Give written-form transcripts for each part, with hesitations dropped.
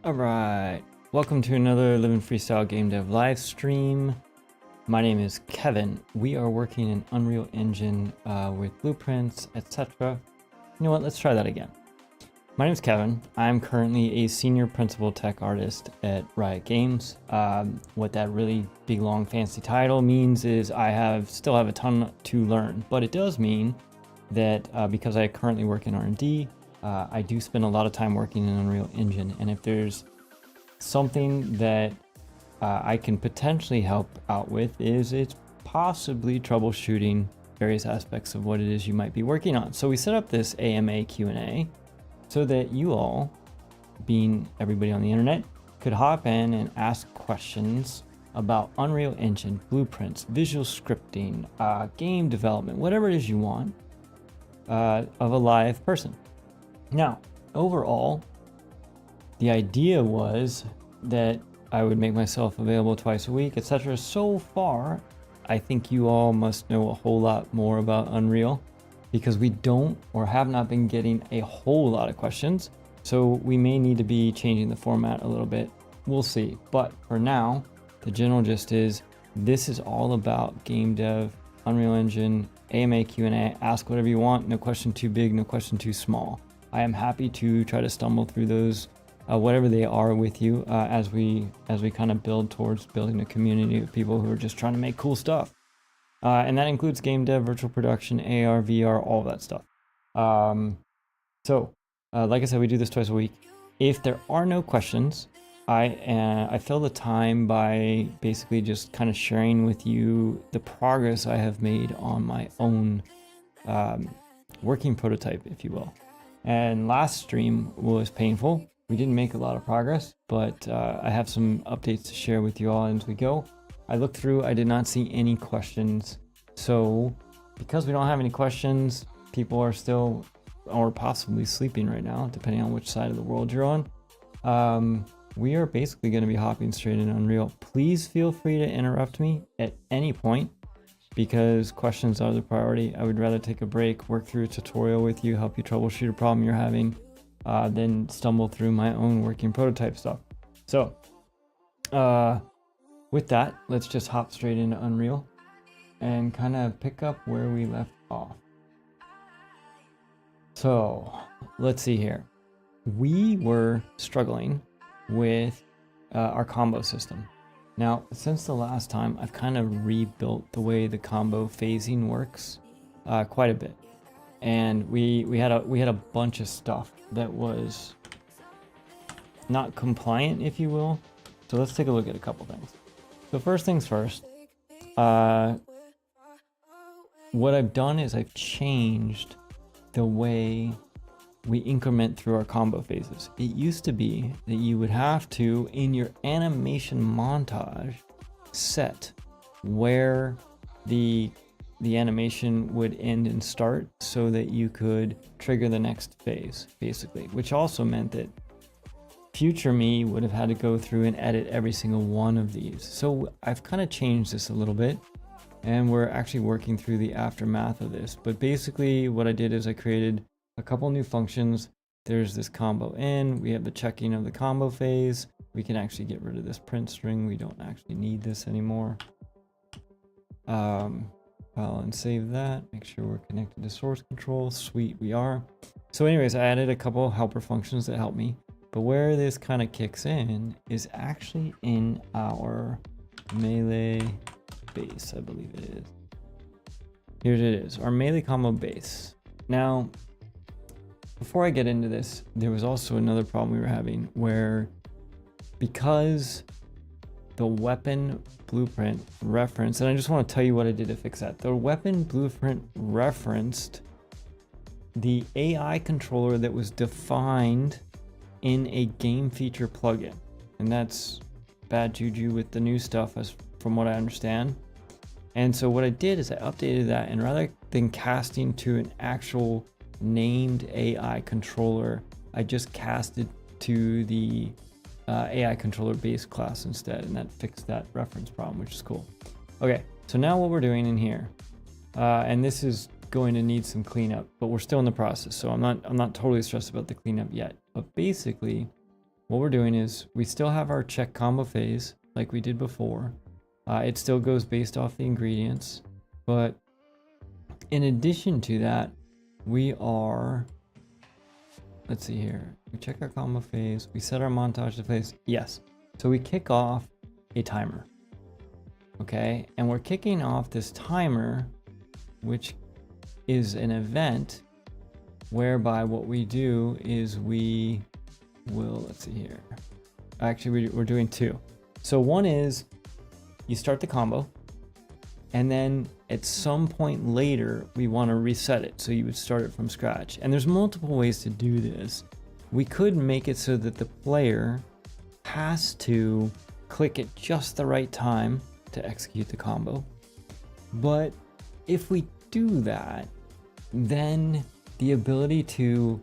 Alright, welcome to another Living Freestyle Game Dev live stream. My name is Kevin. We are working in Unreal Engine with blueprints, etc. You know what, let's try that again. My name is Kevin. I'm currently a senior principal tech artist at Riot Games. What that really big, long, fancy title means is I still have a ton to learn, but it does mean that because I currently work in R&D, I do spend a lot of time working in Unreal Engine, and if there's something that I can potentially help out with it's possibly troubleshooting various aspects of what it is you might be working on. So we set up this AMA Q&A so that you all, being everybody on the internet, could hop in and ask questions about Unreal Engine, blueprints, visual scripting, game development, whatever it is you want of a live person. Now, overall, the idea was that I would make myself available twice a week, etc. So far, I think you all must know a whole lot more about Unreal because we don't or have not been getting a whole lot of questions. So we may need to be changing the format a little bit. We'll see. But for now, the general gist is this is all about game dev, Unreal Engine, AMA Q&A, ask whatever you want, no question too big, no question too small. I am happy to try to stumble through those, whatever they are, with you as we kind of build towards building a community of people who are just trying to make cool stuff. And that includes game dev, virtual production, AR, VR, all that stuff. Like I said, we do this twice a week. If there are no questions, I fill the time by basically just kind of sharing with you the progress I have made on my own working prototype, if you will. And last stream was painful. We didn't make a lot of progress, but I have some updates to share with you all as we go. I looked through, I did not see any questions. So because we don't have any questions, people are still or possibly sleeping right now, depending on which side of the world you're on. We are basically going to be hopping straight into Unreal. Please feel free to interrupt me at any point, because questions are the priority. I would rather take a break, work through a tutorial with you, help you troubleshoot a problem you're having, than stumble through my own working prototype stuff. So with that, let's just hop straight into Unreal and kind of pick up where we left off. So let's see here. We were struggling with our combo system. Now, since the last time, I've kind of rebuilt the way the combo phasing works quite a bit, and we had a bunch of stuff that was not compliant, if you will. So let's take a look at a couple things. So first things first, what I've done is I've changed the way we increment through our combo phases. It used to be that you would have to, in your animation montage, set where the animation would end and start so that you could trigger the next phase, basically, which also meant that future me would have had to go through and edit every single one of these. So I've kind of changed this a little bit, and we're actually working through the aftermath of this. But basically what I did is I created a couple new functions. There's this combo in, we have the checking of the combo phase. We can actually get rid of this print string. We don't actually need this anymore. File and save that. Make sure we're connected to source control. Sweet, we are. So anyways, I added a couple helper functions that help me. But where this kind of kicks in is actually in our melee base, I believe it is. Here it is, our melee combo base. Now, before I get into this, there was also another problem we were having where, because the weapon blueprint reference, and I just want to tell you what I did to fix that. The weapon blueprint referenced the AI controller that was defined in a game feature plugin. And that's bad juju with the new stuff, as from what I understand. And so what I did is I updated that, and rather than casting to an actual named AI controller, I just casted to the AI controller base class instead, and that fixed that reference problem, which is cool. Okay, so now what we're doing in here, and this is going to need some cleanup, but we're still in the process, so I'm not totally stressed about the cleanup yet. But basically, what we're doing is we still have our check combo phase like we did before. It still goes based off the ingredients, but in addition to that, we are, let's see here. We check our combo phase. We set our montage to phase. Yes. So we kick off a timer. Okay. And we're kicking off this timer, which is an event whereby what we do is we will, let's see here. Actually, we're doing two. So one is you start the combo, and then at some point later, we want to reset it. So you would start it from scratch. And there's multiple ways to do this. We could make it so that the player has to click at just the right time to execute the combo. But if we do that, then the ability to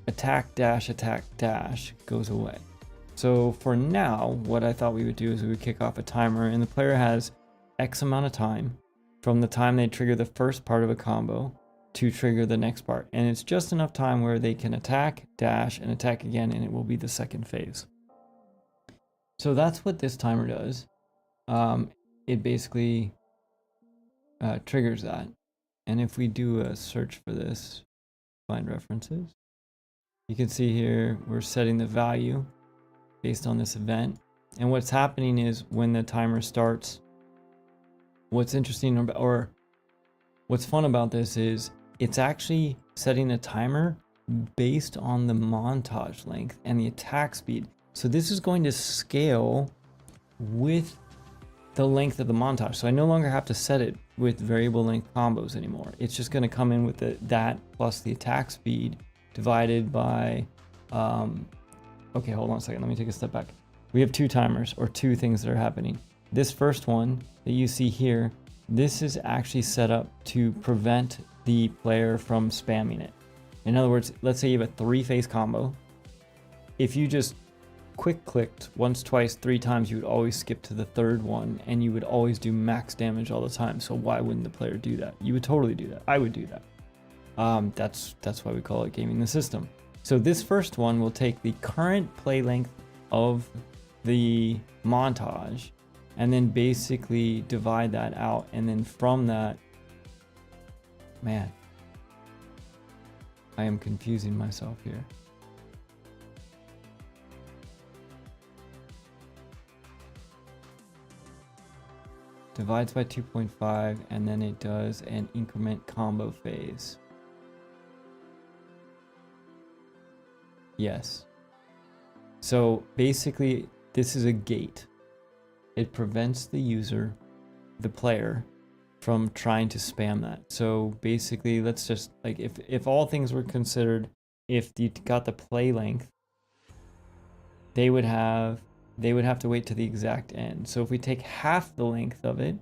attack dash goes away. So for now, what I thought we would do is we would kick off a timer, and the player has X amount of time from the time they trigger the first part of a combo to trigger the next part. And it's just enough time where they can attack, dash, and attack again, and it will be the second phase. So that's what this timer does. It basically triggers that. And if we do a search for this, find references, you can see here we're setting the value based on this event. And what's happening is when the timer starts, what's interesting or what's fun about this is it's actually setting a timer based on the montage length and the attack speed. So this is going to scale with the length of the montage. So I no longer have to set it with variable length combos anymore. It's just going to come in with that plus the attack speed divided by, okay, hold on a second. Let me take a step back. We have two timers, or two things that are happening. This first one that you see here, this is actually set up to prevent the player from spamming it. In other words, let's say you have a 3-phase combo. If you just quick clicked once, twice, 3 times, you would always skip to the third one, and you would always do max damage all the time. So why wouldn't the player do that? You would totally do that. I would do that. That's why we call it gaming the system. So this first one will take the current play length of the montage and then basically divide that out. And then from that, man, I am confusing myself here. Divides by 2.5, and then it does an increment combo phase. Yes. So basically, this is a gate. It prevents the user, the player, from trying to spam that. So basically, let's just, like, if all things were considered, if you got the play length, they would have to wait to the exact end. So if we take half the length of it,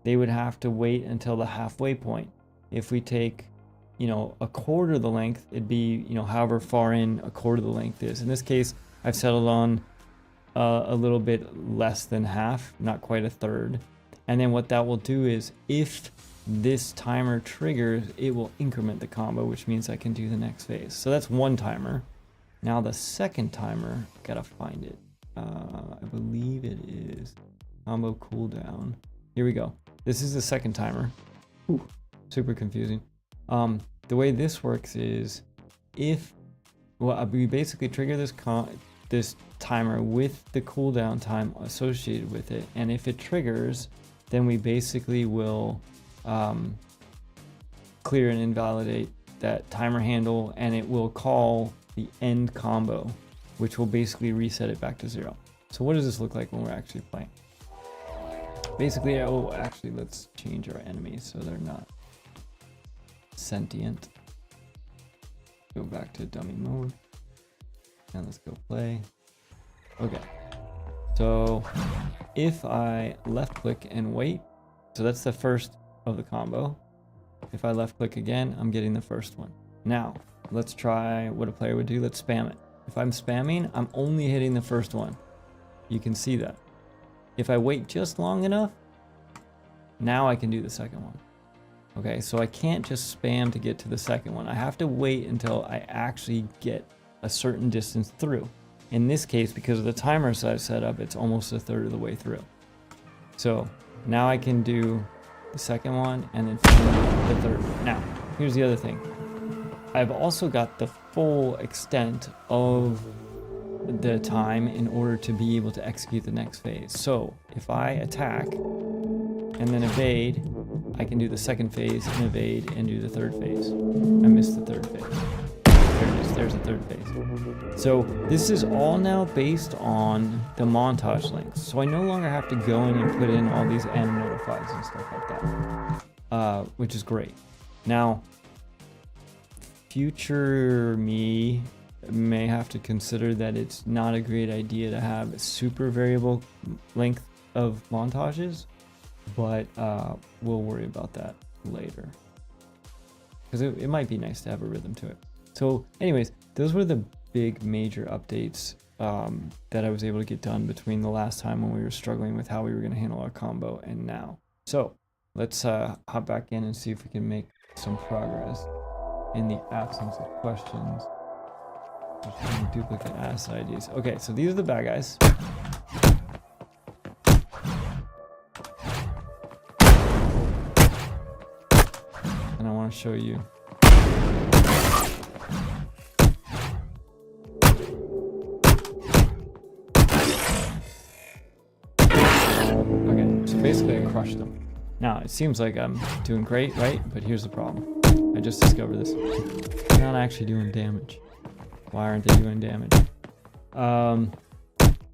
they would have to wait until the halfway point. If we take, a quarter of the length, it'd be, however far in a quarter of the length is. In this case, I've settled on a little bit less than half, not quite a third. And then what that will do is if this timer triggers, it will increment the combo, which means I can do the next phase. So that's one timer. Now the second timer, gotta find it. I believe it is combo cooldown. Here we go. This is the second timer. Ooh, super confusing. The way this works is we basically trigger this timer with the cooldown time associated with it, and if it triggers, then we basically will clear and invalidate that timer handle, and it will call the end combo, which will basically reset it back to 0. So what does this look like when we're actually playing? Basically, actually, let's change our enemies so they're not sentient. Go back to dummy mode, and let's go play. Okay, so if I left click and wait, so that's the first of the combo. If I left click again, I'm getting the first one. Now, let's try what a player would do. Let's spam it. If I'm spamming, I'm only hitting the first one. You can see that. If I wait just long enough, now I can do the second one. Okay, so I can't just spam to get to the second one. I have to wait until I actually get a certain distance through. In this case, because of the timers I've set up, it's almost a third of the way through. So now I can do the second one and then the third. Now, here's the other thing. I've also got the full extent of the time in order to be able to execute the next phase. So if I attack and then evade, I can do the second phase and evade and do the third phase. I missed the third phase. There it is, there's the third phase. So this is all now based on the montage links. So I no longer have to go in and put in all these end notifies and stuff like that, which is great. Now, future me may have to consider that it's not a great idea to have a super variable length of montages, but we'll worry about that later, because it might be nice to have a rhythm to it. So anyways, those were the big major updates that I was able to get done between the last time when we were struggling with how we were going to handle our combo and now. So let's hop back in and see if we can make some progress in the absence of questions. Duplicate ass IDs. Okay, so these are the bad guys. And I want to show you. Okay, so basically I crushed them. Now, it seems like I'm doing great, right? But here's the problem. I just discovered this. They're not actually doing damage. Why aren't they doing damage?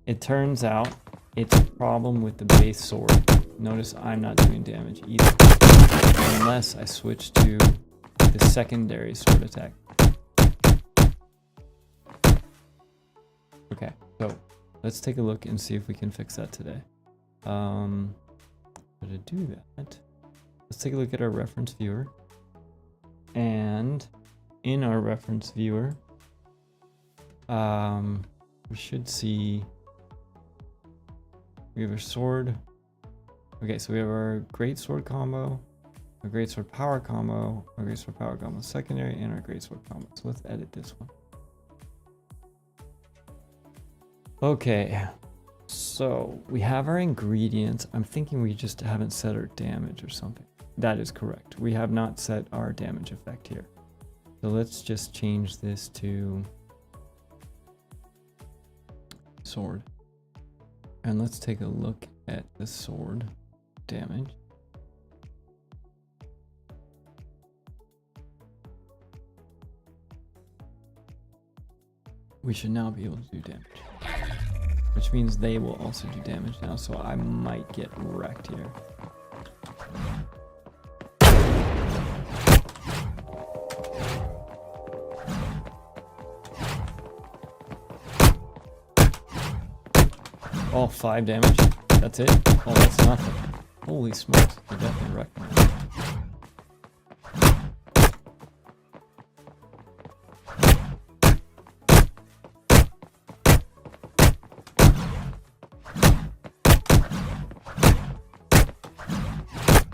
It turns out it's a problem with the base sword. Notice I'm not doing damage either, unless I switch to the secondary sword attack. Okay, so let's take a look and see if we can fix that today. To do that, let's take a look at our reference viewer. And in our reference viewer, we should see we have a sword. Okay, so we have our great sword combo, our great sword power combo, our great sword power combo secondary, and our great sword combo. So let's edit this one. Okay, so we have our ingredients. I'm thinking we just haven't set our damage or something. That is correct. We have not set our damage effect here. So let's just change this to sword. And let's take a look at the sword damage. We should now be able to do damage, which means they will also do damage now, so I might get wrecked here. Oh, 5 damage. That's it? Oh, that's nothing. Holy smokes, they definitely wrecked me.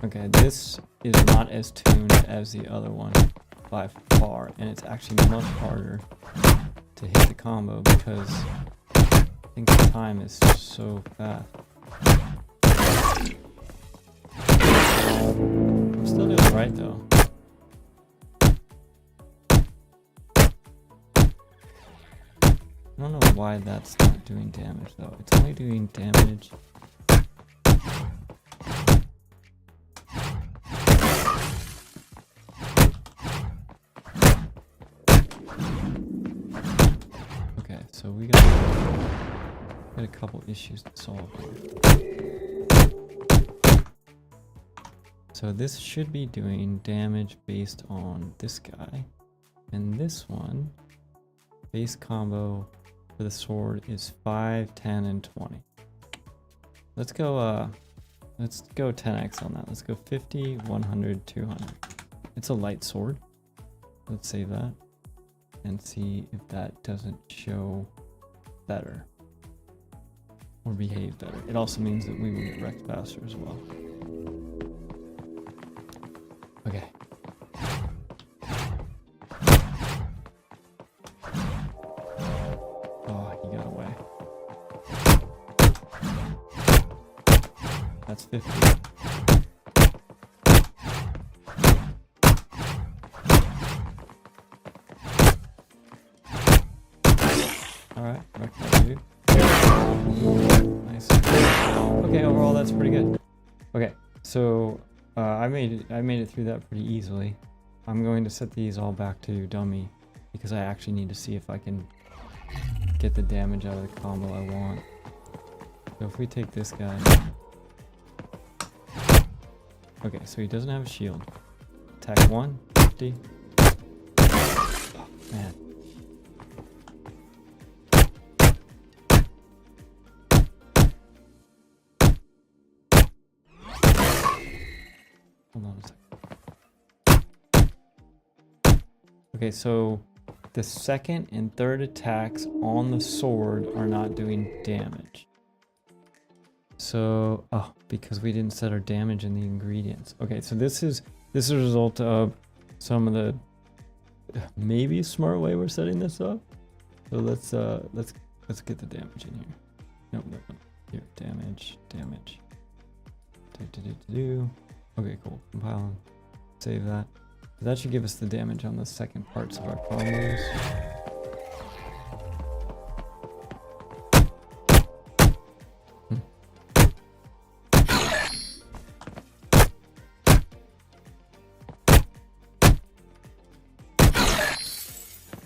Okay, this is not as tuned as the other one by far, and it's actually much harder to hit the combo because I think the time is so fast. I'm still doing right though. I don't know why that's not doing damage though. It's only doing damage. Okay, so we got a couple issues to solve here. So this should be doing damage based on this guy, and this one base combo for the sword is 5, 10, and 20. Let's go 10x on that. Let's go 50, 100, 200. It's a light sword. Let's save that and see if that doesn't show better or behave better. It also means that we will get wrecked faster as well. Okay. Oh, he got away. That's 50. Alright, wreck that dude. Nice. Okay, overall that's pretty good. Okay, so I made it through that pretty easily. I'm going to set these all back to dummy because I actually need to see if I can get the damage out of the combo I want. So if we take this guy. Okay, so he doesn't have a shield. Attack 1, 50. Oh, man. Hold on a second. Okay, so the second and third attacks on the sword are not doing damage. So, oh, because we didn't set our damage in the ingredients. Okay, so this is a result of some of the maybe smart way we're setting this up. So let's get the damage in here. Nope. Here, damage. Okay, cool. Compile. Save that. That should give us the damage on the second parts of our combos.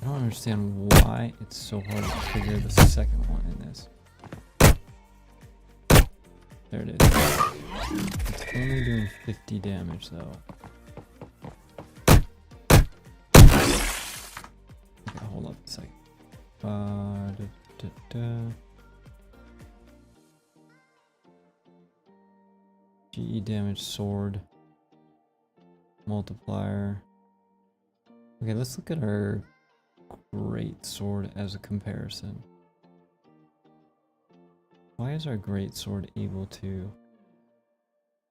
I don't understand why it's so hard to figure the second one in this. There it is. It's only doing 50 damage though. Okay, hold up a second. GE damage sword. Multiplier. Okay, let's look at our great sword as a comparison. Why is our great sword able to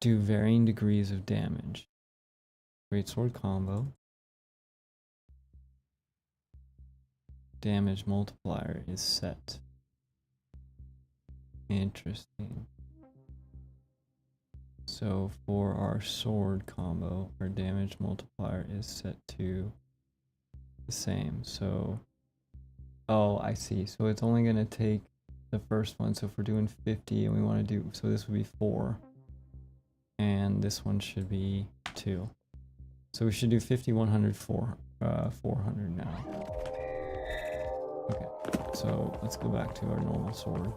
do varying degrees of damage? Great sword combo. Damage multiplier is set. Interesting. So for our sword combo, our damage multiplier is set to the same. So, oh, I see. So it's only going to take the first one. So if we're doing 50 and we want to do, so this would be 4. And this one should be 2. So we should do 50, 100, 400 now. Okay, so let's go back to our normal sword.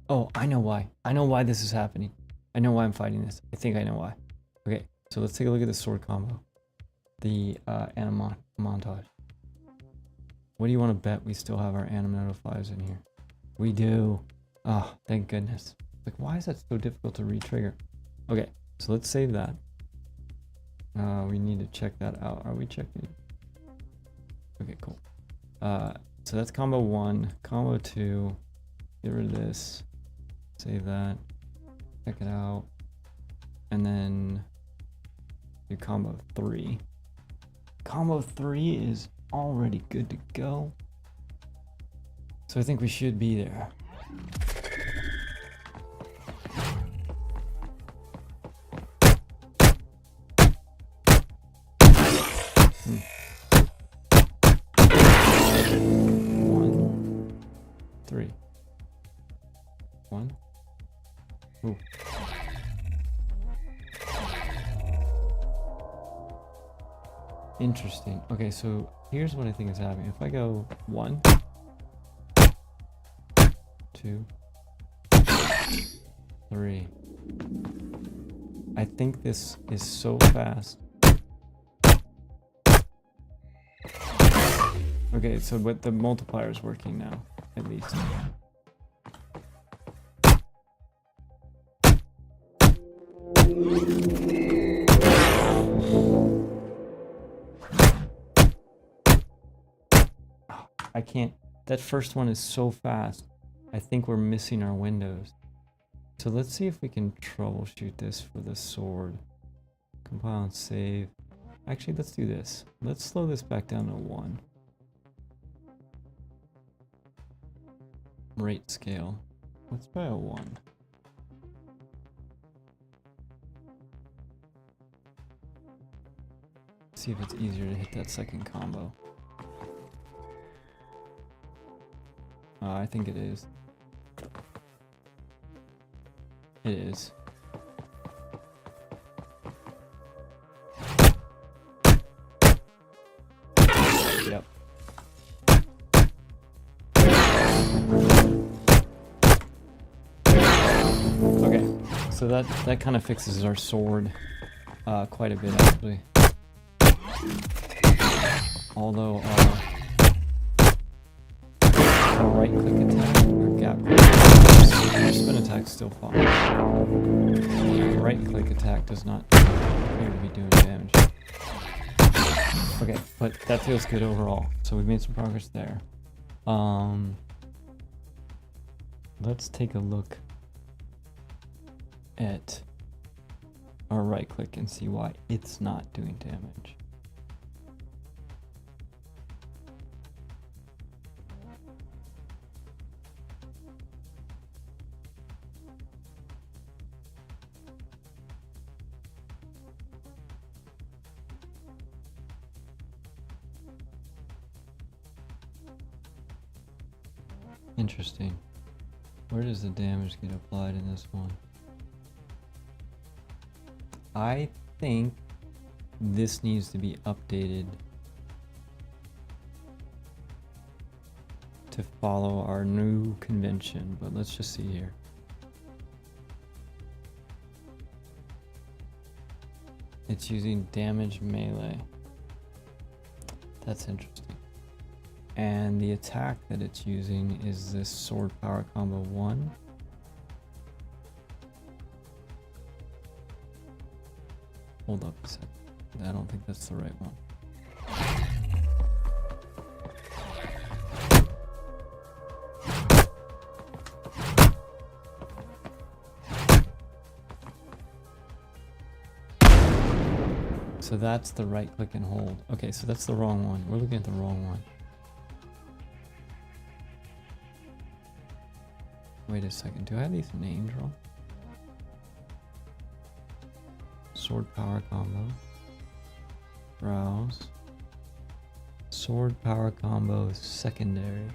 Oh, I know why. I know why this is happening. I know why I'm fighting this. I think I know why. Okay, so let's take a look at the sword combo. The anima montage. What do you want to bet we still have our anima notifiers in here? We do. Oh, thank goodness. Like, why is that so difficult to retrigger? Okay, so let's save that. We need to check that out. Are we checking? Okay, cool. So that's combo 1. Combo 2. Get rid of this. Save that. Check it out. And then do combo 3. Combo 3 is already good to go. So I think we should be there. Ooh. Interesting. Okay, so here's what I think is happening. If I go 1, 2, 3. I think this is so fast. Okay, so but the multiplier is working now, at least. I can't, that first one is so fast. I think we're missing our windows. So let's see if we can troubleshoot this for the sword compile and save. Actually, let's do this. Let's slow this back down to 1. Rate scale. Let's try a 1. See if it's easier to hit that second combo. I think it is. It is. Yep. Okay, so that kind of fixes our sword quite a bit actually. Although our right click attack or gap click attack, spin attack's still fine. Right click attack does not appear to be doing damage. Okay, but that feels good overall. So we've made some progress there. Let's take a look at our right click and see why it's not doing damage. Interesting. Where does the damage get applied in this one? I think this needs to be updated to follow our new convention, but let's just see here. It's using damage melee. That's interesting. And the attack that it's using is this sword power combo 1. Hold up a second. I don't think that's the right one. So that's the right click and hold. Okay, so that's the wrong one. We're looking at the wrong one. Wait a second, do I have these names wrong? Sword power combo. Browse. Sword power combo secondary.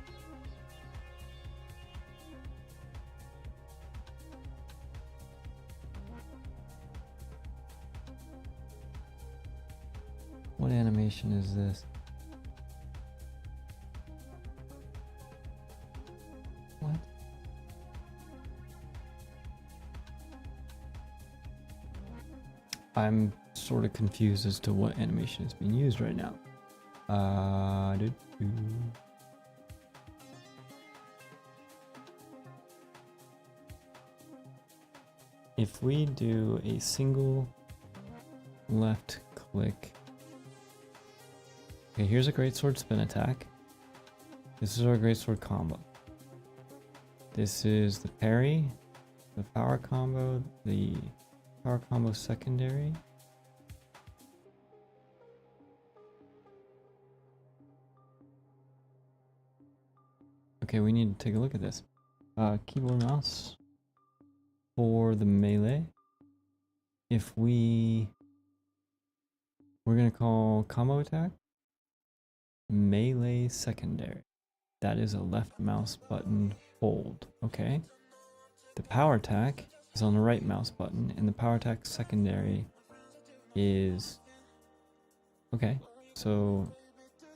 What animation is this? What? I'm sort of confused as to what animation is being used right now. If we do a single left click. Okay, here's a greatsword spin attack. This is our greatsword combo. This is the parry, the power combo, the power combo secondary. Okay, we need to take a look at this. Keyboard mouse for the melee. If we're gonna call combo attack melee secondary. That is a left mouse button hold. Okay. The power attack is on the right mouse button, and the power attack secondary is okay. So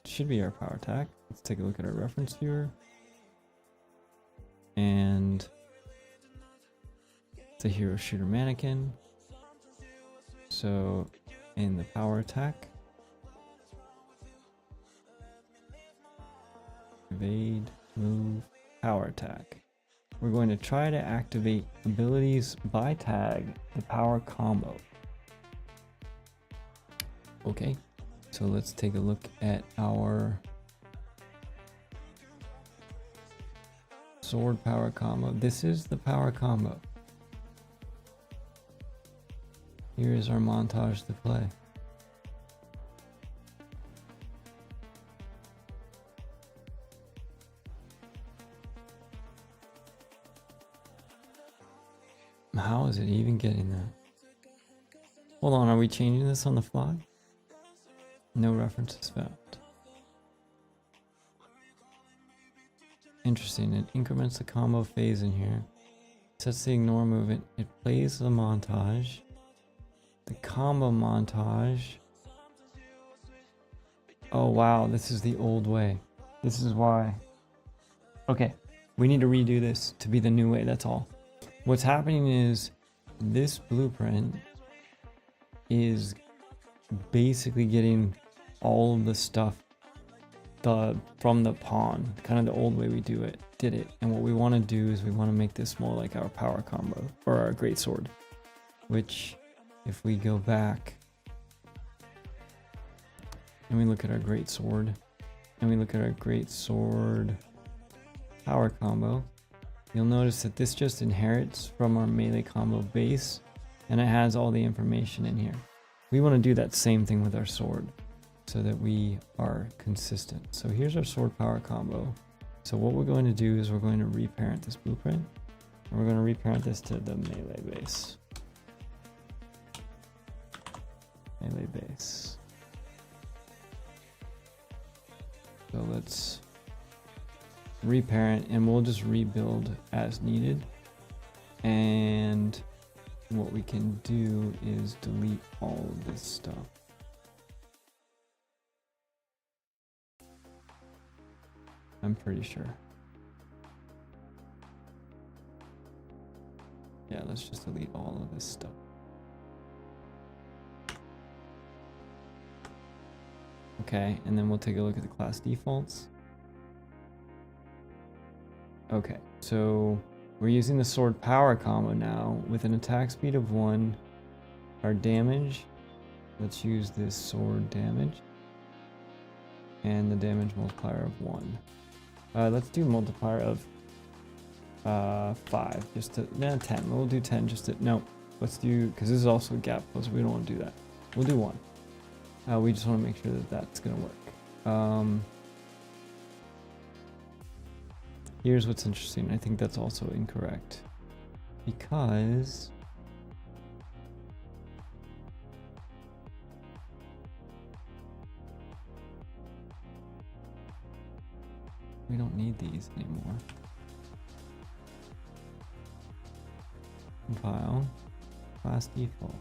it should be our power attack. Let's take a look at our reference viewer. And it's a hero shooter mannequin. So in the power attack, evade, move, power attack. We're going to try to activate abilities by tag, the power combo. Okay, so let's take a look at our sword power combo. This is the power combo. here is our montage to play. How is it even getting that? Hold on, are we changing this on the fly? No references found. Interesting, it increments the combo phase in here. Sets the ignore movement. It plays the montage. The combo montage. Oh wow, this is the old way. This is why. Okay, we need to redo this to be the new way, that's all. What's happening is this blueprint is basically getting all of the stuff from the pawn, kind of the old way we did it. And what we want to do is we want to make this more like our power combo or our great sword, which if we go back and we look at our great sword and we look at our great sword power combo, you'll notice that this just inherits from our melee combo base and it has all the information in here. We want to do that same thing with our sword so that we are consistent. So here's our sword power combo. So what we're going to do is we're going to reparent this blueprint and we're going to reparent this to the melee base. Melee base. So let's reparent and we'll just rebuild as needed. And what we can do is delete all of this stuff. I'm pretty sure. Yeah, let's just delete all of this stuff. Okay, and then we'll take a look at the class defaults. Okay, so we're using the sword power combo now with an attack speed of 1. Our damage, let's use this sword damage. And the damage multiplier of 1. Let's do multiplier of 5, just to, 10. We'll do 10 just to, no, let's do, because this is also a gap close, we don't want to do that. We'll do 1. We just want to make sure that that's going to work. Here's what's interesting. I think that's also incorrect because we don't need these anymore. Compile, class default.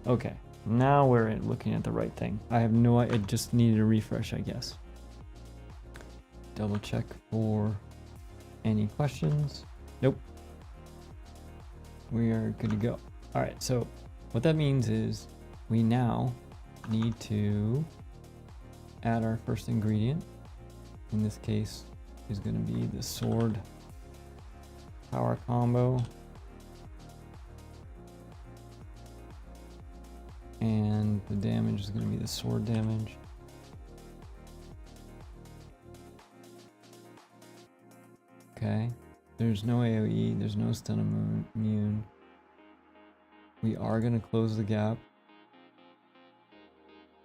Okay, now we're looking at the right thing. I have no idea, it just needed a refresh, I guess. Double check for any questions. Nope. We are good to go. All right, so what that means is we now need to add our first ingredient. In this case is going to be the sword power combo. And the damage is going to be the sword damage. Okay, there's no AoE, there's no stun immune. We are going to close the gap.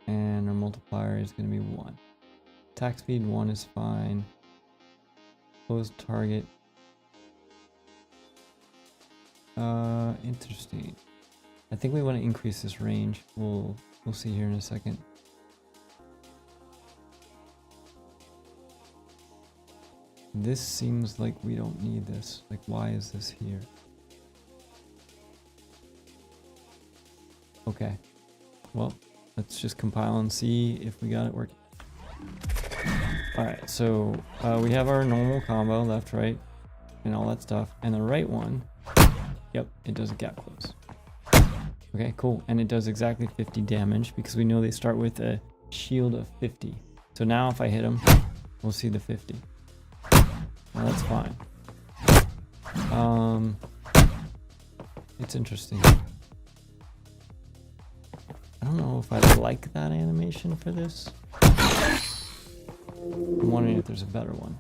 And our multiplier is going to be 1. Attack speed 1 is fine. Closed target. Interesting. I think we want to increase this range. We'll see here in a second. This seems like we don't need this. Like, why is this here? Okay. Well, let's just compile and see if we got it working. Alright, so we have our normal combo, left, right, and all that stuff. And the right one, yep, it does a gap close. Okay, cool. And it does exactly 50 damage because we know they start with a shield of 50. So now if I hit them, we'll see the 50. Well, that's fine. It's interesting. I don't know if I like that animation for this. I'm wondering if there's a better one.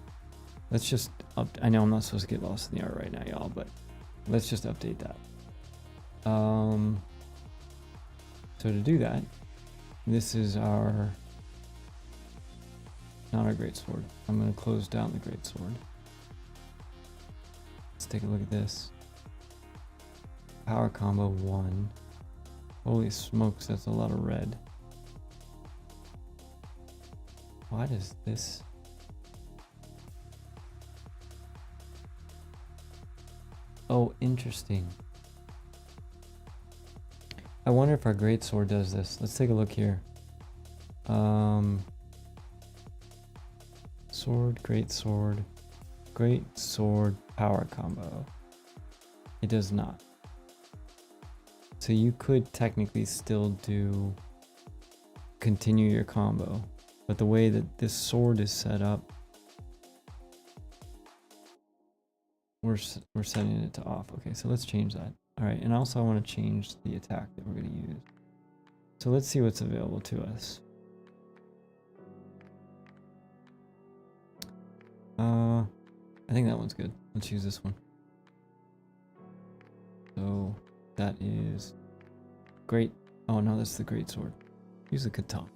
Let's just I know I'm not supposed to get lost in the art right now, y'all, but let's just update that. So to do that, this is our, not our greatsword. I'm going to close down the greatsword. Let's take a look at this. Power combo 1. Holy smokes, that's a lot of red. Why does this? Oh, interesting. I wonder if our greatsword does this. Let's take a look here. Sword, greatsword, power combo. It does not. So you could technically still continue your combo, but the way that this sword is set up, we're setting it to off. Okay, so let's change that. All right, and also I want to change the attack that we're going to use. So let's see what's available to us. I think that one's good. Let's use this one. So that is great. Oh no, that's the greatsword. Use the katana.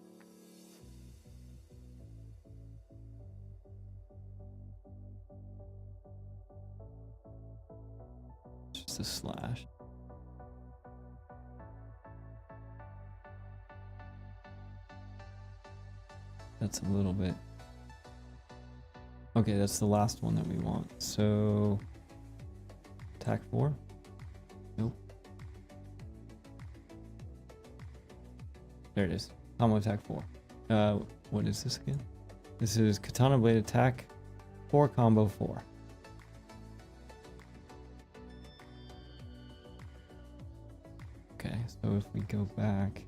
Just a slash. That's a little bit. Okay, that's the last one that we want. So attack 4. Nope. There it is. Combo attack 4. What is this again? This is katana blade attack 4 combo 4. Okay, so if we go back,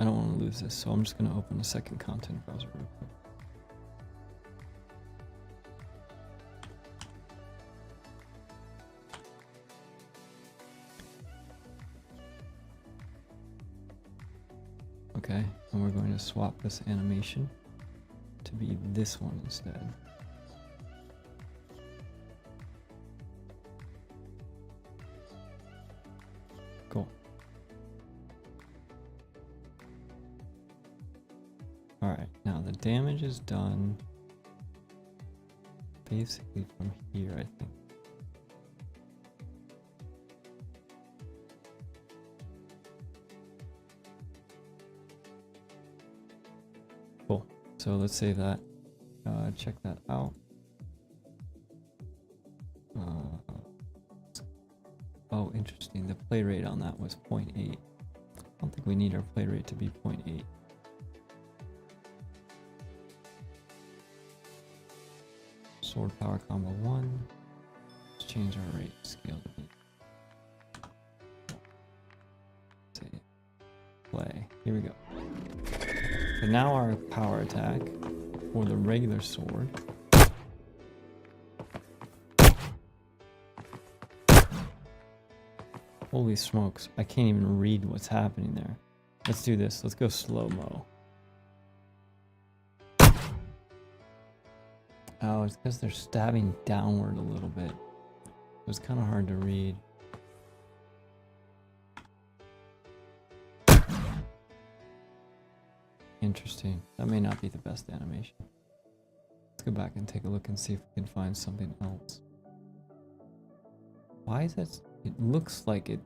I don't want to lose this, so I'm just going to open a second content browser real quick. Okay, and we're going to swap this animation to be this one instead. Cool. Alright, now the damage is done basically from here, I think. Cool. So let's save that. Check that out. Oh, interesting. The play rate on that was 0.8. I don't think we need our play rate to be 0.8. Sword power combo 1. Let's change our rate scale to be. Say play. Here we go. So now our power attack for the regular sword. Holy smokes, I can't even read what's happening there. Let's do this. Let's go slow-mo. Oh, it's because they're stabbing downward a little bit. It was kind of hard to read. Interesting. That may not be the best animation. Let's go back and take a look and see if we can find something else. Why is that? It looks like it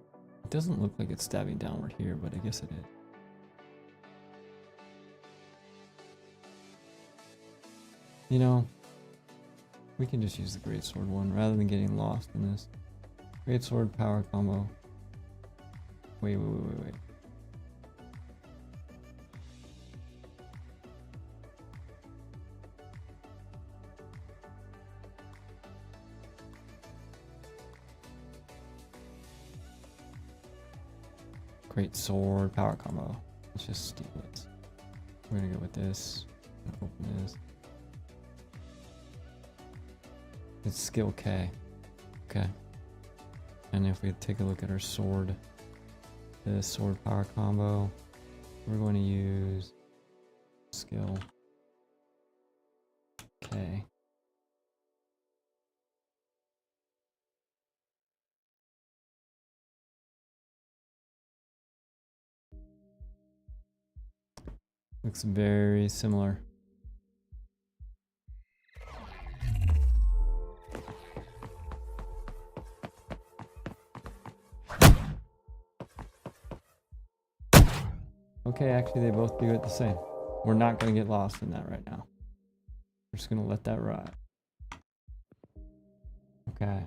doesn't look like it's stabbing downward here, but I guess it is. You know, we can just use the greatsword one rather than getting lost in this. Greatsword power combo. Wait. Great sword power combo. Let's just steal it. We're gonna go with this. Open this. It's skill K. Okay. And if we take a look at our sword, the sword power combo, we're going to use skill K. Looks very similar. Okay, actually they both do it the same. We're not going to get lost in that right now. We're just going to let that ride. Okay.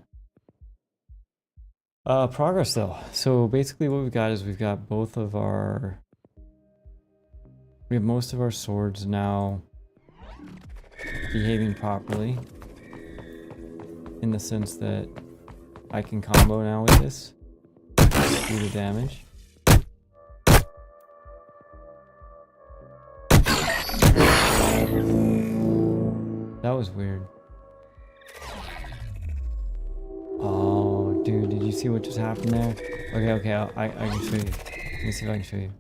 Progress though. So basically what we've got is we've got both of our... We have most of our swords now behaving properly. In the sense that I can combo now with this. Do the damage. That was weird. Oh, dude, did you see what just happened there? Okay, I can show you. Let me see if I can show you.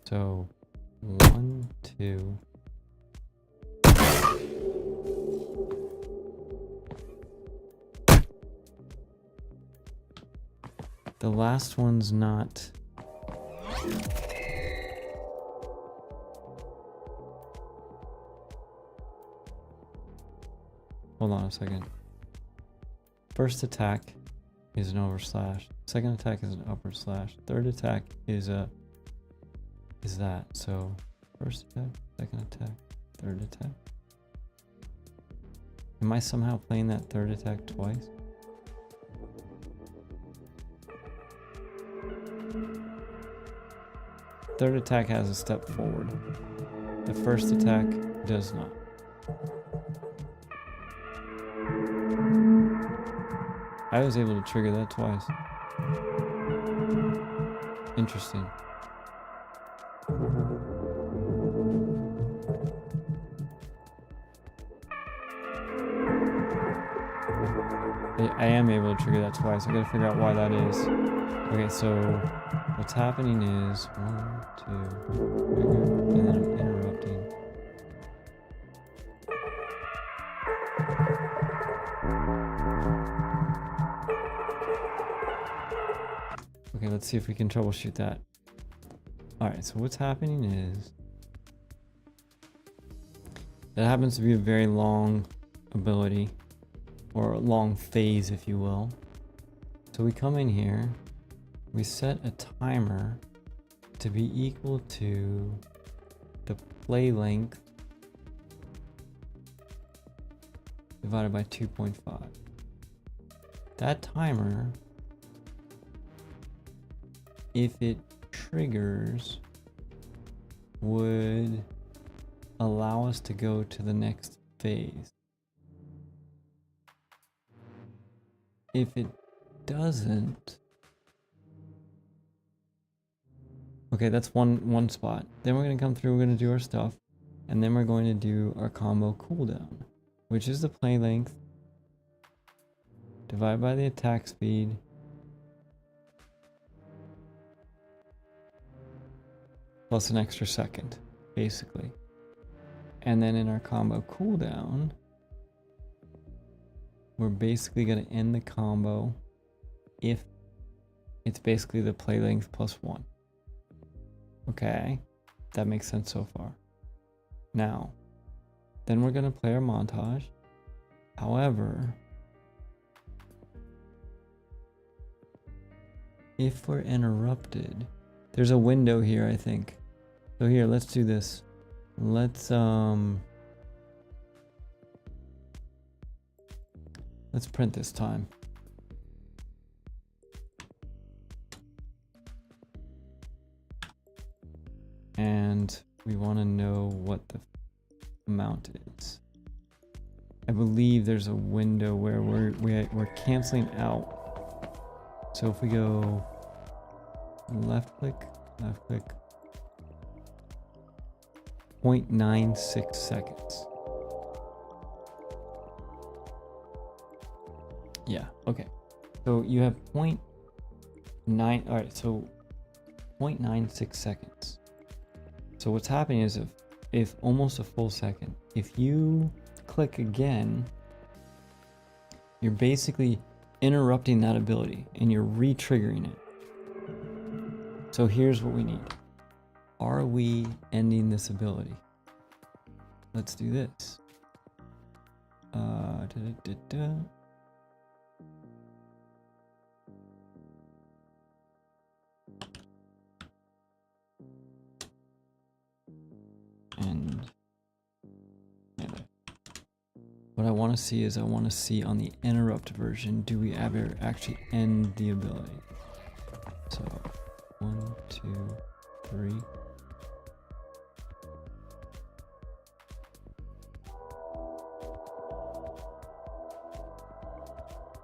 So, 1, 2. The last one's not... Hold on a second. First attack is an over slash. Second attack is an upward slash. Third attack is that. So first attack, second attack, third attack. Am I somehow playing that third attack twice? Third attack has a step forward. The first attack does not. I was able to trigger that twice. Interesting. I am able to trigger that twice. I gotta figure out why that is. Okay, so what's happening is 1, 2, trigger, and then I'm interrupting. Okay, let's see if we can troubleshoot that. Alright, so what's happening is... That happens to be a very long ability, or a long phase, if you will. So we come in here, we set a timer to be equal to the play length divided by 2.5. That timer, if it triggers, would allow us to go to the next phase. If it doesn't, okay, that's one spot. Then we're going to come through, we're going to do our stuff, and then we're going to do our combo cooldown, which is the play length divided by the attack speed plus an extra second, basically. And then in our combo cooldown, we're basically going to end the combo if it's basically the play length plus 1. Okay, that makes sense so far. Now, then we're going to play our montage. However, if we're interrupted, there's a window here, I think. So here, let's do this. Let's print this time. And we want to know what the amount is. I believe there's a window where we're canceling out. So if we go left click, 0.96 seconds. Yeah, okay. So you have 0.9, all right, so 0.96 seconds. So what's happening is if almost a full second, if you click again, you're basically interrupting that ability and you're re-triggering it. So here's what we need. are we ending this ability? Let's do this. And what I want to see is on the interrupt version, do we ever actually end the ability? So 1, 2, 3.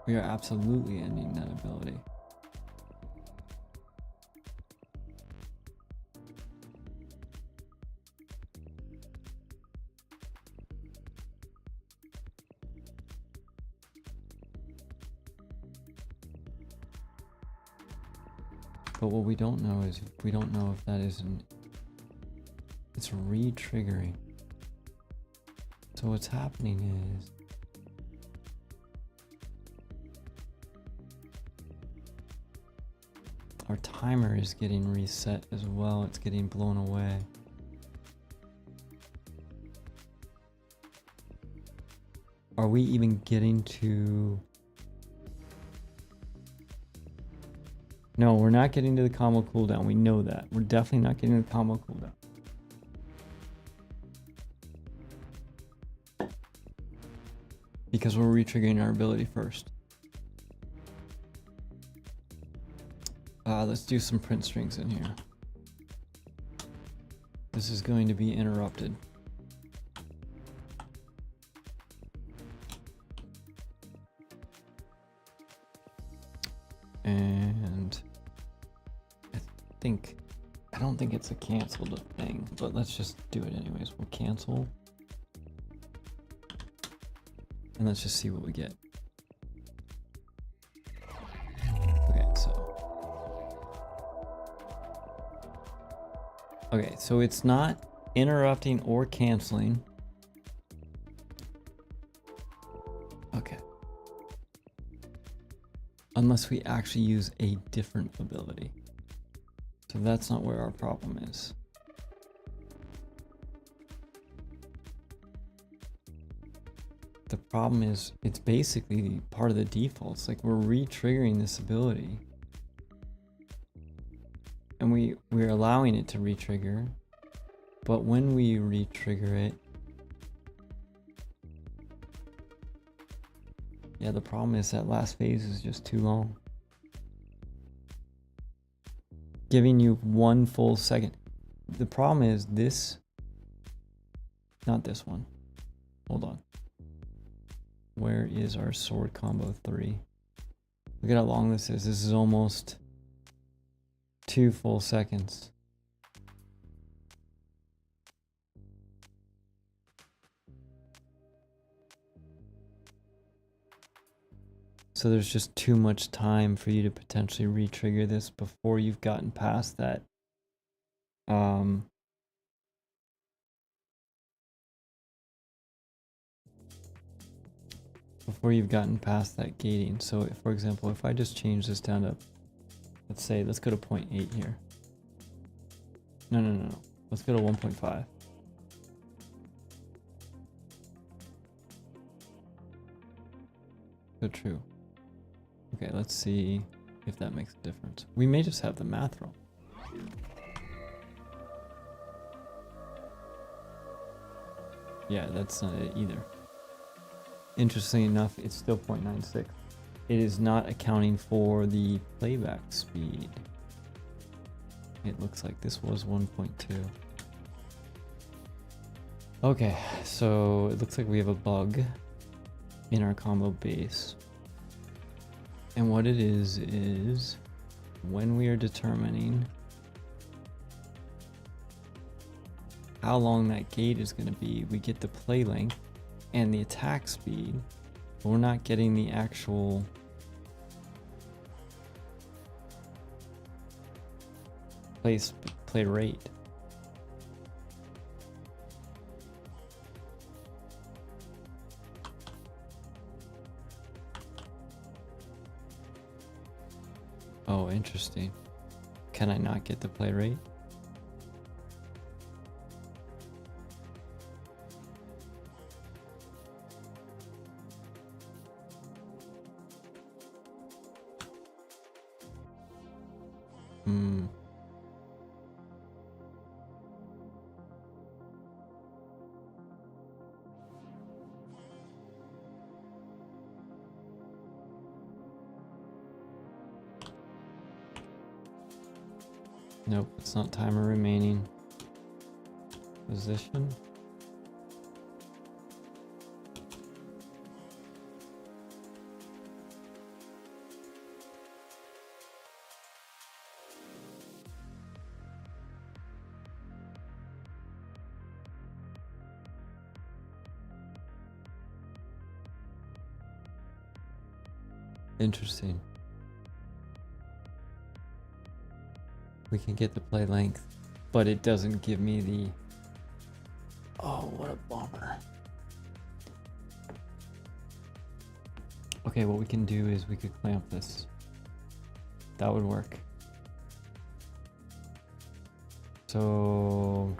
We are absolutely ending that ability. But what we don't know is, we don't know if that is it's retriggering. So what's happening is, our timer is getting reset as well. It's getting blown away. Are we even getting to... No, we're not getting to the combo cooldown. We know that. We're definitely not getting to the combo cooldown. Because we're retriggering our ability first. Let's do some print strings in here. This is going to be interrupted. And I don't think it's a canceled thing, but let's just do it anyways. We'll cancel. And let's just see what we get. Okay, so it's not interrupting or canceling. Okay. Unless we actually use a different ability. So that's not where our problem is. The problem is, it's basically part of the defaults. Like, we're re-triggering this ability. And we're allowing it to re-trigger. But when we re-trigger it, yeah, the problem is that last phase is just too long. Giving you 1 full second. The problem is this, not this one. Hold on. Where is our sword combo 3? Look at how long this is. This is almost 2 full seconds. So there's just too much time for you to potentially re-trigger this before you've gotten past that. Before you've gotten past that gating. So if, for example, if I just change this down to, let's go to 0.8 here. No. Let's go to 1.5. So true. Okay, let's see if that makes a difference. We may just have the math wrong. Yeah, that's not it either. Interestingly enough, it's still 0.96. It is not accounting for the playback speed. It looks like this was 1.2. Okay, so it looks like we have a bug in our combo base. And what it is when we are determining how long that gate is going to be, we get the play length and the attack speed, but we're not getting the actual play rate. Oh, interesting. Can I not get the play rate? Nope, it's not timer remaining. Position. Interesting. We can get the play length, but it doesn't give me the... Oh, what a bummer. Okay, what we can do is we could clamp this. That would work. So...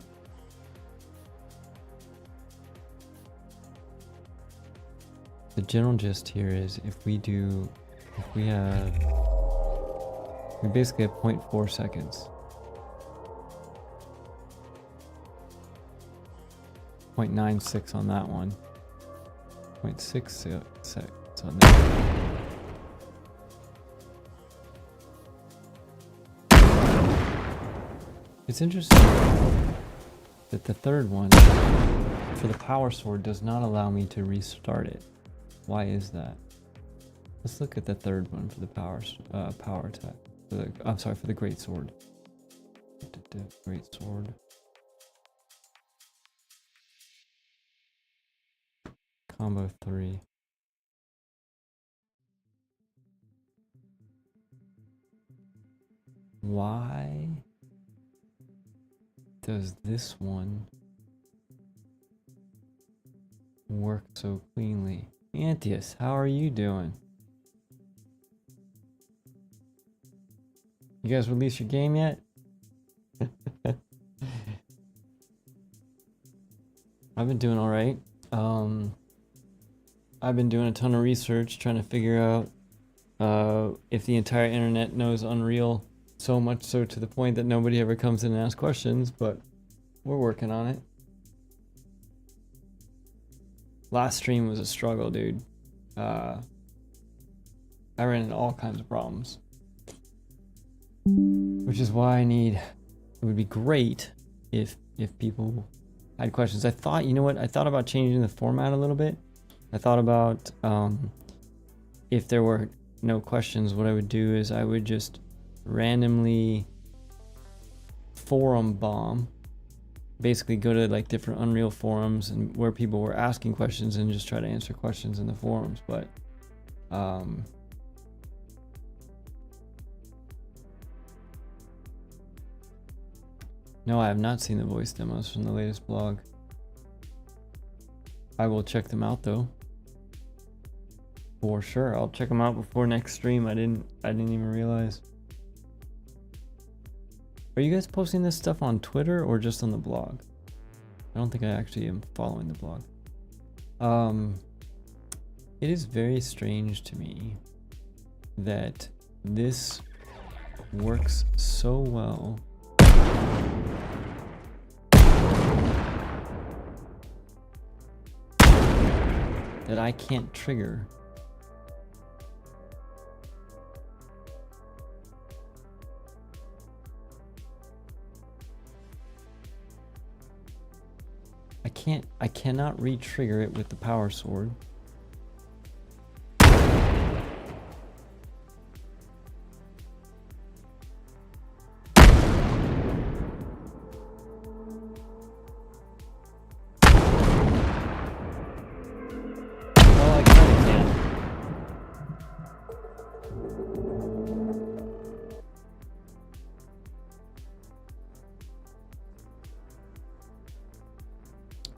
the general gist here is if we basically have 0.4 seconds. 0.96 on that one. 0.66 seconds on that one. It's interesting that the third one for the power sword does not allow me to restart it. Why is that? Let's look at the third one for the power attack. I'm sorry, for the great sword. Great sword. Combo 3. Why does this one work so cleanly? Antius, how are you doing? You guys release your game yet? I've been doing all right. I've been doing a ton of research trying to figure out if the entire internet knows Unreal, so much so to the point that nobody ever comes in and asks questions, but we're working on it. Last stream was a struggle, dude. I ran into all kinds of problems. Which is why it would be great if people had questions. I thought, you know what? I thought about changing the format a little bit. I thought about if there were no questions, what I would do is I would just randomly forum bomb. Basically go to like different Unreal forums and where people were asking questions and just try to answer questions in the forums. But no, I have not seen the voice demos from the latest blog. I will check them out though. For sure, I'll check them out before next stream. I didn't even realize. Are you guys posting this stuff on Twitter or just on the blog? I don't think I actually am following the blog. It is very strange to me that this works so well that I can't trigger I cannot re-trigger it with the power sword.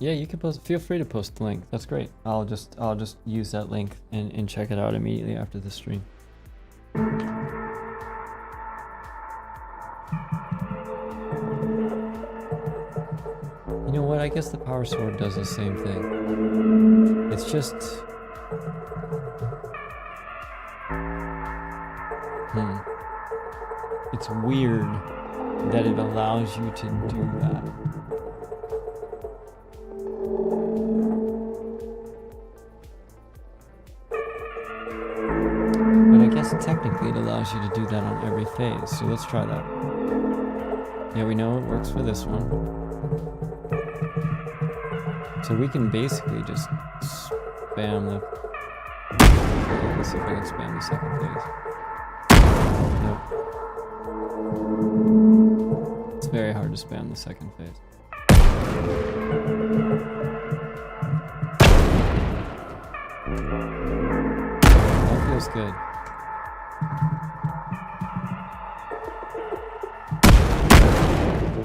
Yeah, you can post. Feel free to post the link. That's great. I'll just use that link and check it out immediately after the stream. You know what? I guess the power sword does the same thing. It's just it's weird that it allows you to do that. But I guess technically it allows you to do that on every phase. So let's try that. Yeah, we know it works for this one. So we can basically just spam the... Let's see if I can spam the second phase. Nope. It's very hard to spam the second phase. That feels good.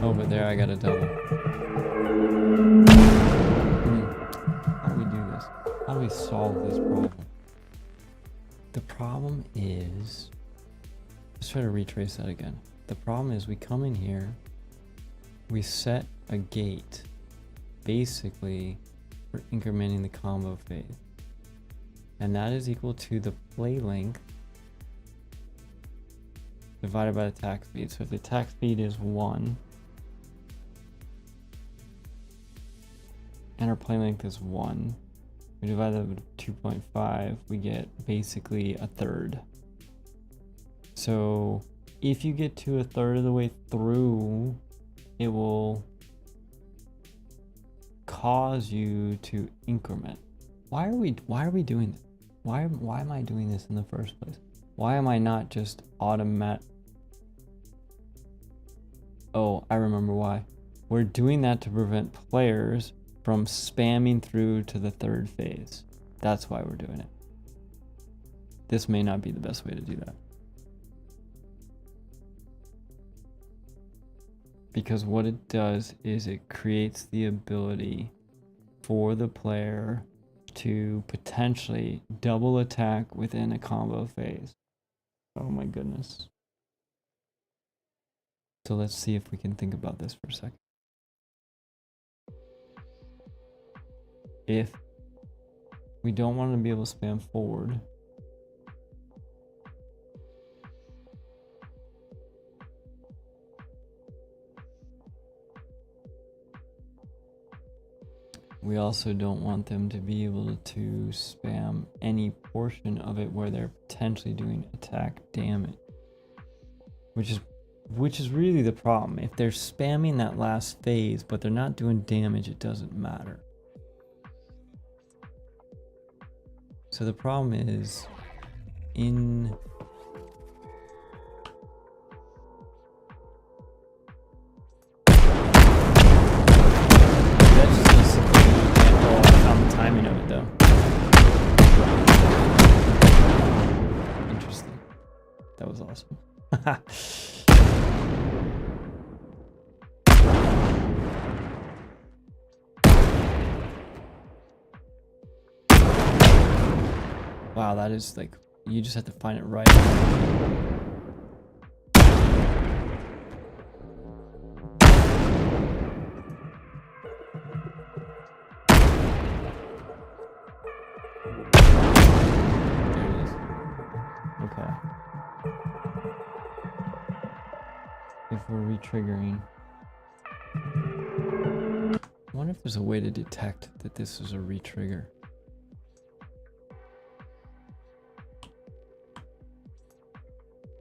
Oh, but there I got a double. How do we do this? How do we solve this problem? The problem is... Let's try to retrace that again. The problem is we come in here, we set a gate, basically, for incrementing the combo phase. And that is equal to the play length divided by the attack speed. So if the attack speed is 1, and our play length is 1, we divide that with 2.5, we get basically a third. So if you get to a third of the way through, it will cause you to increment. Why are we doing this? Why am I doing this in the first place? Why am I not just automatic? Oh, I remember why. We're doing that to prevent players from spamming through to the third phase. That's why we're doing it. This may not be the best way to do that. Because what it does is it creates the ability for the player to potentially double attack within a combo phase. Oh my goodness. So let's see if we can think about this for a second. If we don't want to be able to spam forward, we also don't want them to be able to spam any portion of it where they're potentially doing attack damage, which is really the problem. If they're spamming that last phase but they're not doing damage, it doesn't matter. So the problem is in timing of it though. Interesting. That was awesome. Wow, that is like, you just have to find it right. If we're retriggering, I wonder if there's a way to detect that this is a retrigger.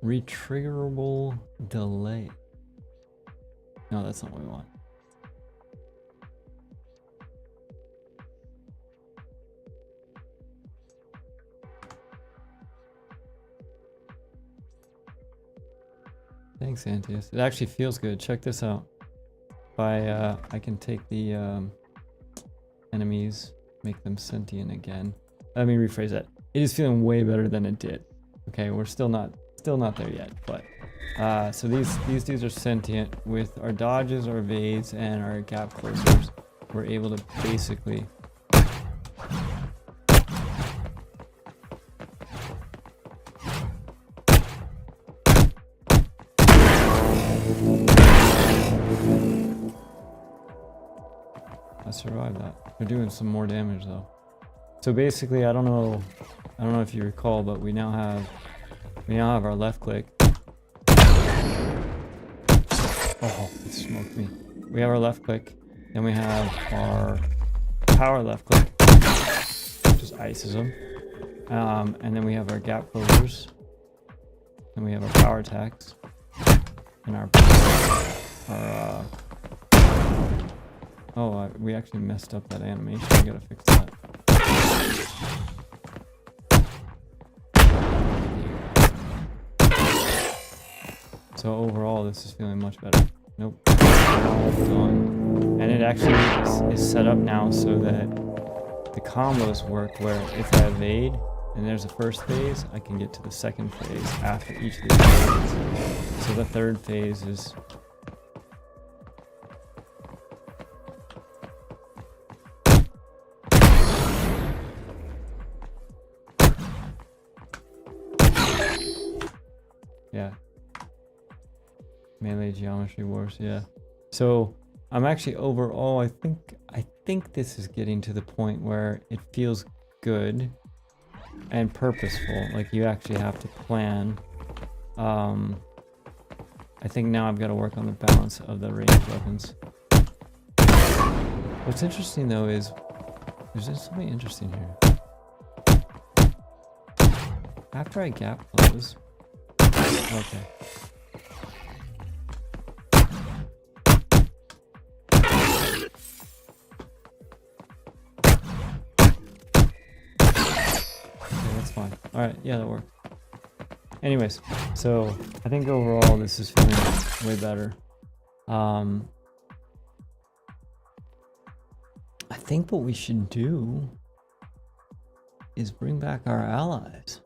Retriggerable delay. No, that's not what we want. Thanks, Antius. It actually feels good. Check this out. If I can take the enemies, make them sentient again. Let me rephrase that. It is feeling way better than it did. Okay, we're still not there yet, but so these dudes are sentient. With our dodges, our evades, and our gap closers, we're able to basically survive that. They're doing some more damage though. So basically, I don't know if you recall, but we now have our left click. Oh, it smoked me. We have our left click, then we have our power left click, just ices them. And then we have our gap closers. Then we have our power attacks. And we actually messed up that animation. We gotta fix that. So overall, this is feeling much better. Nope. Done. And it actually is set up now so that the combos work where if I evade and there's a first phase, I can get to the second phase after each of these phases. So the third phase is yeah. Melee geometry wars, yeah. So I'm actually overall, I think this is getting to the point where it feels good and purposeful. Like you actually have to plan. I think now I've got to work on the balance of the ranged weapons. What's interesting though is there's something interesting here. After I gap close, okay. Fine. All right, yeah, that works. Anyways, so I think overall this is feeling way better. I think what we should do is bring back our allies.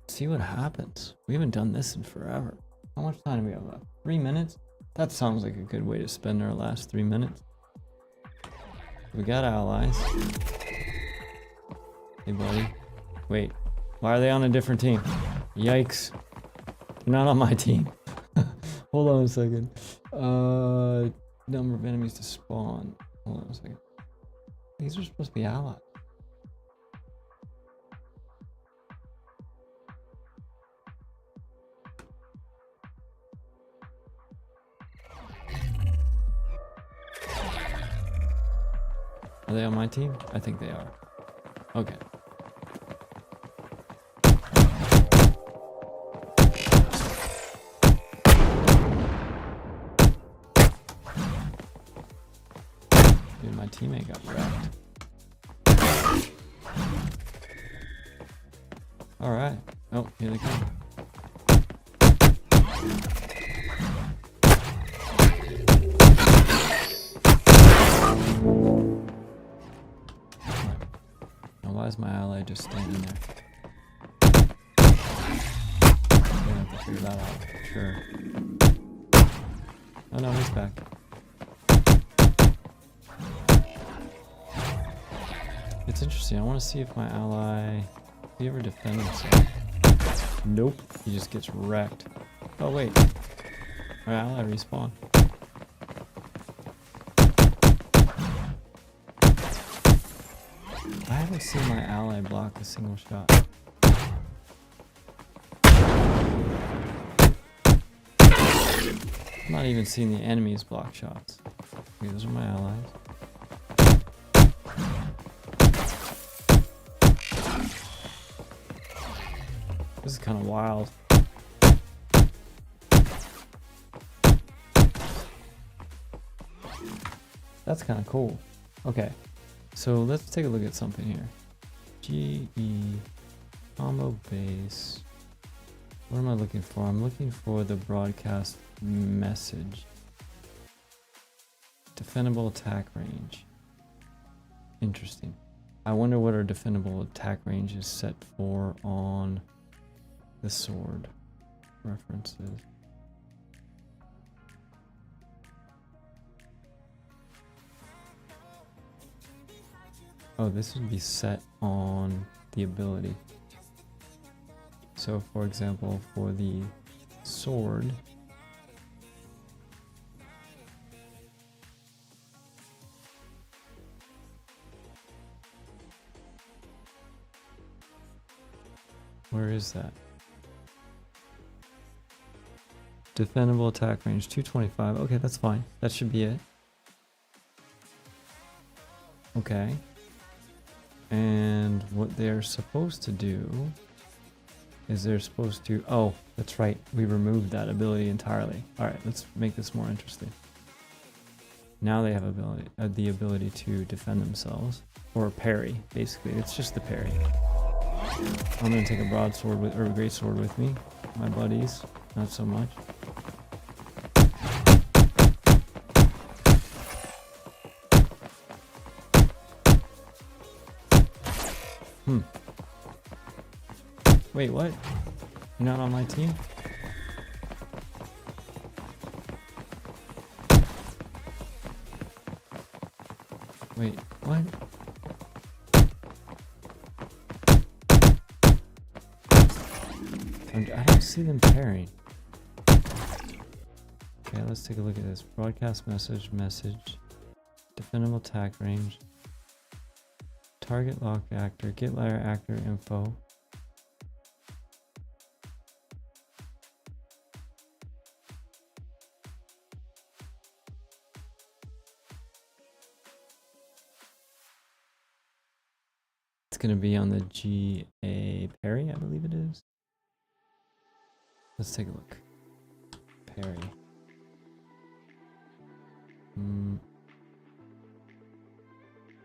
See what happens. We haven't done this in forever. How much time do we have left? 3 minutes? That sounds like a good way to spend our last 3 minutes. We got allies. Hey buddy. Wait, why are they on a different team? Yikes. They're not on my team. Hold on a second. Number of enemies to spawn. Hold on a second. These are supposed to be allies. Are they on my team? I think they are. Okay. Dude, my teammate got wrecked. Alright. Oh, here they come. Why is my ally just standing there? I'm gonna have to figure that out. Sure. Oh no, he's back. It's interesting. I want to see if my ally... Did he ever defend himself? Nope. He just gets wrecked. Oh wait. My ally respawned. I haven't seen my ally block a single shot. I'm not even seeing the enemies block shots. Okay, those are my allies. This is kind of wild. That's kind of cool. Okay. So let's take a look at something here. GE combo base. What am I looking for? I'm looking for the broadcast message. Defendable attack range. Interesting. I wonder what our defendable attack range is set for on the sword. References. Oh, this would be set on the ability. So for example, for the sword, where is that? Defendable attack range 225. Okay, that's fine. That should be it. Okay. And what they're supposed to do is they're supposed to... Oh, that's right. We removed that ability entirely. Alright, let's make this more interesting. Now they have the ability to defend themselves. Or parry, basically. It's just the parry. I'm going to take a broadsword or a great sword with me. My buddies, not so much. Wait, what? You're not on my team? Wait, what? I don't see them pairing. Okay, let's take a look at this. Broadcast message, defendable attack range, target lock actor, get liar actor info. It's going to be on the GA parry, I believe it is. Let's take a look. Parry.